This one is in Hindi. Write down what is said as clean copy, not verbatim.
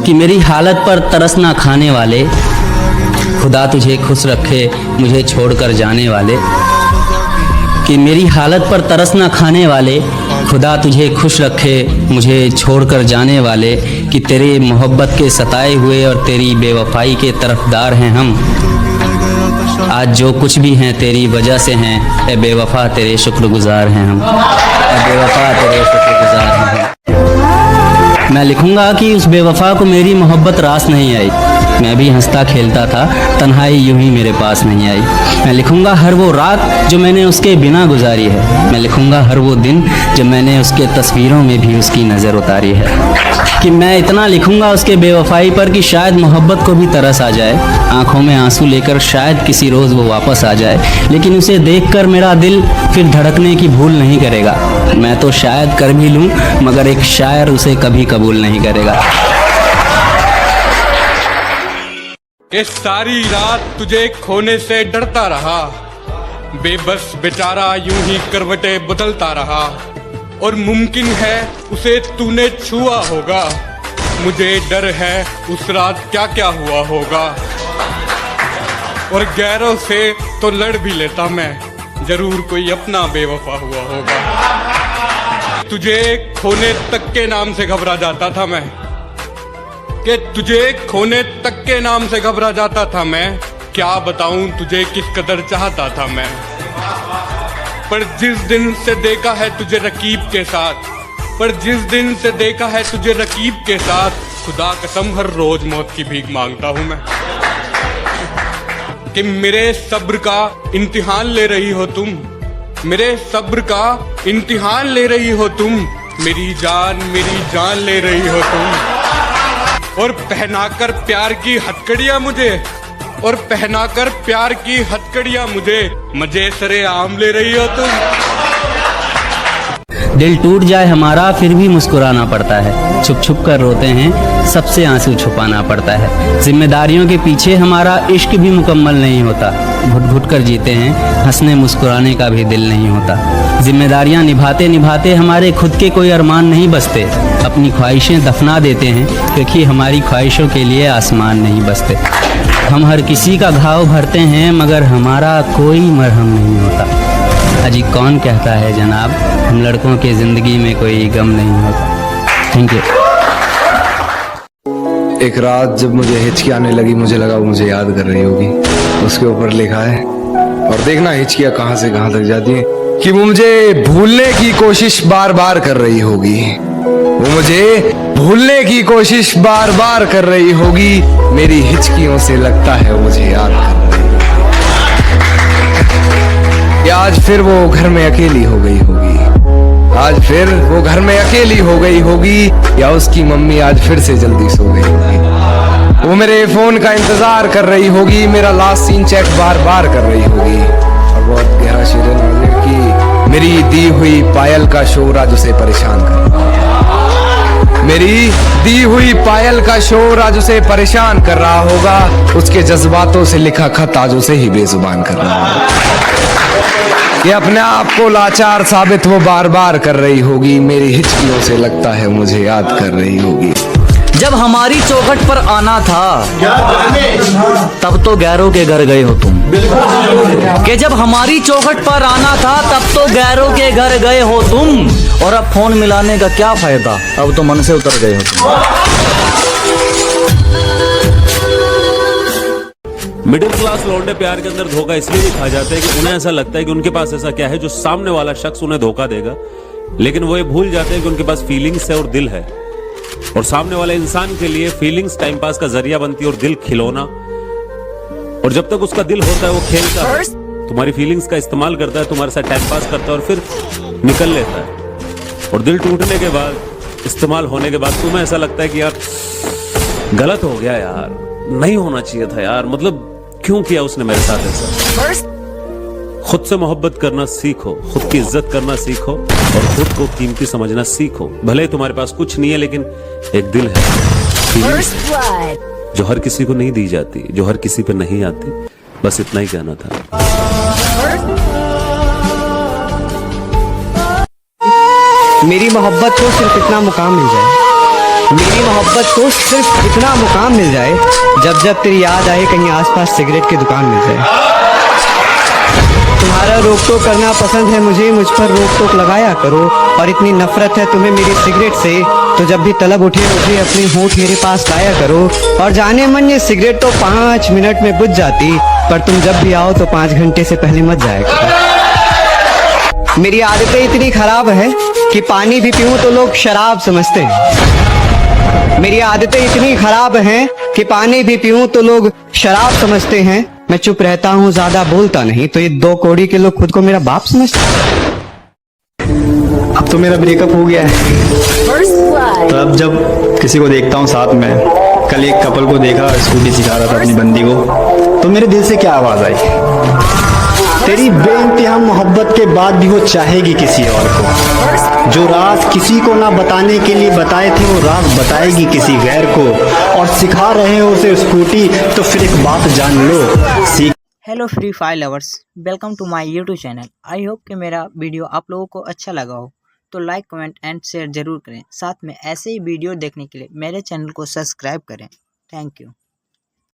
कि मेरी हालत पर तरस ना खाने वाले, खुदा तुझे खुश रखे मुझे छोड़कर जाने वाले। कि मेरी हालत पर तरस ना खाने वाले, खुदा तुझे खुश रखे मुझे छोड़कर जाने वाले। कि तेरे मोहब्बत के सताए हुए और तेरी बेवफाई के तरफदार हैं हम। आज जो कुछ भी हैं तेरी वजह से हैं, ए बेवफा तेरे शुक्रगुजार हैं हम। ए बेवफा तेरे शुक्रगुजार हैं हम। मैं लिखूंगा कि उस बेवफा को मेरी मोहब्बत रास नहीं आई। मैं भी हंसता खेलता था, तन्हाई यूं ही मेरे पास नहीं आई। मैं लिखूंगा हर वो रात जो मैंने उसके बिना गुजारी है। मैं लिखूंगा हर वो दिन जब मैंने उसके तस्वीरों में भी उसकी नज़र उतारी है। कि मैं इतना लिखूंगा उसके बेवफाई पर कि शायद मोहब्बत को भी तरस आ जाए, आंखों में आंसू लेकर शायद किसी रोज़ वो वापस आ जाए। लेकिन उसे देखकर मेरा दिल फिर धड़कने की भूल नहीं करेगा। मैं तो शायद कर भी लूँ, मगर एक शायर उसे कभी कबूल नहीं करेगा। ये सारी रात तुझे खोने से डरता रहा, बेबस बेचारा यूं ही करवटें बदलता रहा। और मुमकिन है उसे तूने छुआ होगा, मुझे डर है उस रात क्या क्या हुआ होगा। और गैरों से तो लड़ भी लेता मैं, जरूर कोई अपना बेवफा हुआ होगा। तुझे खोने तक के नाम से घबरा जाता था मैं, कि तुझे खोने तक के नाम से घबरा जाता था मैं। क्या बताऊं तुझे किस कदर चाहता था मैं। पर जिस दिन से देखा है तुझे रकीब के साथ, पर जिस दिन से देखा है तुझे रकीब के साथ, खुदा कसम हर रोज मौत की भीख मांगता हूं मैं। कि मेरे सब्र का इम्तिहान ले रही हो तुम, मेरे सब्र का इम्तिहान ले रही हो तुम। मेरी जान ले रही हो तुम। और पहनाकर प्यार की हथकड़ियां मुझे, और पहनाकर प्यार की हथकड़ियां मुझे, मजे सरे आम ले रही हो तुम। दिल टूट जाए हमारा फिर भी मुस्कुराना पड़ता है, छुप छुप कर रोते हैं सबसे आंसू छुपाना पड़ता है। जिम्मेदारियों के पीछे हमारा इश्क भी मुकम्मल नहीं होता, घुट घुट कर जीते हैं हंसने मुस्कुराने का भी दिल नहीं होता। जिम्मेदारियां निभाते निभाते हमारे खुद के कोई अरमान नहीं बसते, अपनी ख्वाहिशें दफना देते हैं क्योंकि हमारी ख्वाहिशों के लिए आसमान नहीं बसते। हम हर किसी का घाव भरते हैं मगर हमारा कोई मरहम नहीं होता। अजी कौन कहता है जनाब, हम लड़कों की ज़िंदगी में कोई गम नहीं होता। Thank you. एक रात जब मुझे हिचकी आने लगी, मुझे लगा वो मुझे याद कर रही होगी। उसके ऊपर लिखा है, और देखना हिचकियाँ कहाँ से कहाँ तक जाती है, कि वो मुझे भूलने की कोशिश बार बार कर रही होगी। वो मुझे भूलने की कोशिश बार बार कर रही होगी। मेरी हिचकियों से लगता है वो मुझे याद कर रही होगी। या आज फिर वो घर में अकेली हो गई होगी, आज फिर वो घर में अकेली हो गई होगी। या उसकी मम्मी आज फिर से जल्दी सो गई होगी। वो मेरे फोन का इंतजार कर रही होगी, मेरा लास्ट सीन चेक बार बार कर रही होगी। और बहुत गहरा शेर है कि मेरी दी हुई पायल का शोर आज उसे परेशान कर रहा होगा। मेरी दी हुई पायल का शोर आज उसे परेशान कर रहा होगा। उसके जज्बातों से लिखा खत आज उसे ही बेजुबान कर रहा होगा। ये अपने आप को लाचार साबित वो बार बार कर रही होगी। मेरी हिचकियों से लगता है मुझे याद कर रही होगी। जब हमारी चौखट पर आना था तब तो गैरों के घर गए हो तुम। कि जब हमारी चौखट पर आना था तब तो गैरों के घर गए हो तुम। और अब फोन मिलाने का क्या फायदा, अब तो मन से उतर गए हो तुम। मिडिल क्लास लौंडे प्यार के अंदर धोखा इसलिए भी खा जाते हैं कि उन्हें ऐसा लगता है कि उनके पास ऐसा क्या है जो सामने वाला शख्स उन्हें धोखा देगा, लेकिन वो ये भूल जाते हैं कि उनके पास फीलिंग्स है और दिल है। और सामने वाले इंसान के लिए फीलिंग्स टाइम पास का जरिया बनती है और दिल खिलौना। और जब तक उसका दिल होता है वो खेलता है, तुम्हारी फीलिंग्स का इस्तेमाल करता है, तुम्हारे साथ टाइम पास करता है और फिर निकल लेता है। और दिल टूटने के बाद, इस्तेमाल होने के बाद तुम्हें ऐसा लगता है कि यार गलत हो गया यार, नहीं होना चाहिए था यार, मतलब क्यों किया उसने मेरे साथ ऐसा। खुद से मोहब्बत करना सीखो, खुद की इज्जत करना सीखो और खुद को कीमती समझना सीखो। भले ही तुम्हारे पास कुछ नहीं है लेकिन एक दिल है जो हर किसी को नहीं दी जाती, जो हर किसी पे नहीं आती। बस इतना ही कहना था। मेरी मोहब्बत को सिर्फ इतना मुकाम मिल जाए मेरी मोहब्बत को सिर्फ इतना मुकाम मिल जाए, जब जब तेरी याद आए कहीं आसपास सिगरेट की दुकान मिल जाए। तुम्हारा रोक टोक करना पसंद है मुझे, मुझ पर रोक टोक लगाया करो। और इतनी नफरत है तुम्हें मेरी सिगरेट से, तो जब भी तलब उठे मुझे अपने होंठ मेरे पास लाया करो। और जाने मन ये सिगरेट तो 5 मिनट में बुझ जाती, पर तुम जब भी आओ तो 5 घंटे से पहले मत जाया करो। मेरी आदतें इतनी खराब है कि पानी भी पीऊं तो लोग शराब समझते हैं। मेरी आदतें इतनी खराब हैं कि पानी भी पीऊं तो लोग शराब समझते हैं। मैं चुप रहता हूँ, ज्यादा बोलता नहीं, तो ये 2 कौड़ी के लोग खुद को मेरा बाप समझते हैं। अब तो मेरा ब्रेकअप हो गया है, तो अब जब किसी को देखता हूँ साथ में, कल एक कपल को देखा स्कूटी सिखा रहा था अपनी बंदी को, तो मेरे दिल से क्या आवाज आई, तेरी बेइंतहा मोहब्बत के बाद भी वो चाहेगी किसी और को। जो राज किसी को ना बताने के लिए बताए थे, वो राज बताएगी किसी गैर को। और सिखा रहे हो उसे स्कूटी, तो फिर एक बात जान लो, सीख। Hello Free Fire lovers, welcome to my YouTube channel. I hope कि मेरा वीडियो आप लोगों को अच्छा लगा हो, तो लाइक कमेंट एंड शेयर जरूर करें। साथ में ऐसे ही वीडियो देखने के लिए मेरे चैनल को सब्सक्राइब करें। Thank you.